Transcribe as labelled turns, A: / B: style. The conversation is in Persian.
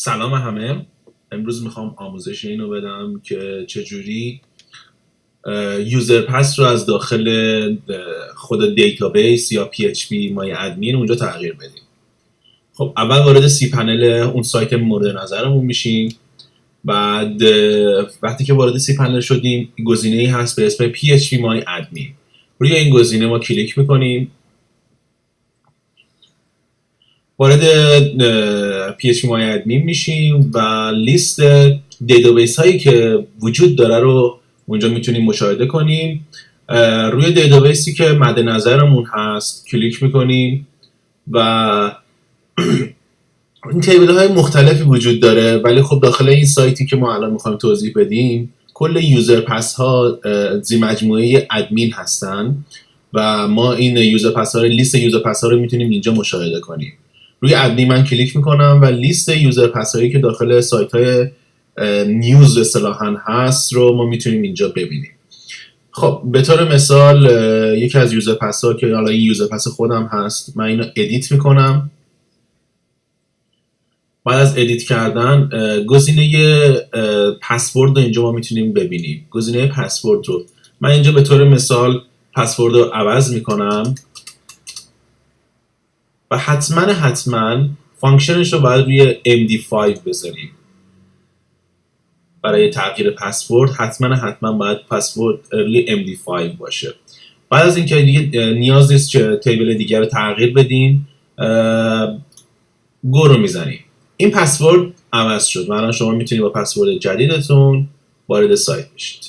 A: سلام همه. امروز میخوام آموزش اینو بدم که چجوری یوزر پس رو از داخل خود دیتابیس یا PHP مای ادمین اونجا تغییر بدیم. خب اول وارد سی پنل اون سایت مورد نظرمون میشیم. بعد وقتی که وارد سی پنل شدیم گزینه‌ای هست به اسم PHP مای ادمین. روی این گزینه ما کلیک میکنیم. وارد PHP مای ادمین میشیم و لیست دیتابیس هایی که وجود داره رو اونجا میتونیم مشاهده کنیم. روی دیتابیسی که مد نظرمون هست کلیک میکنیم و این تیبل های مختلفی وجود داره، ولی خب داخل این سایتی که ما الان میخوایم توضیح بدیم کل یوزر پس ها زی مجموعه ادمین هستن و ما این یوزر پس ها رو، لیست یوزر پس ها رو میتونیم اینجا مشاهده کنیم. روی ادمین من کلیک میکنم و لیست یوزر پس هایی که داخل سایت های نیوز اصطلاحاً هست رو ما میتونیم اینجا ببینیم. خب به طور مثال یکی از یوزر پس ها که حالا این یوزر پس خودم هست، من اینو ادیت میکنم. بعد از ادیت کردن گزینه پسورد رو اینجا ما میتونیم ببینیم. گزینه پسورد رو من اینجا به طور مثال پسورد رو عوض میکنم و حتما فانکشنش رو باید روی MD5 بذاریم. برای تغییر پسورد حتما باید پسورد روی MD5 باشه. بعد از اینکه دیگه نیاز نیست که تیبل دیگر رو تغییر بدیم، گو رو میزنیم. این پسورد عوض شد. الان شما میتونید با پسورد جدیدتون وارد سایت بشید.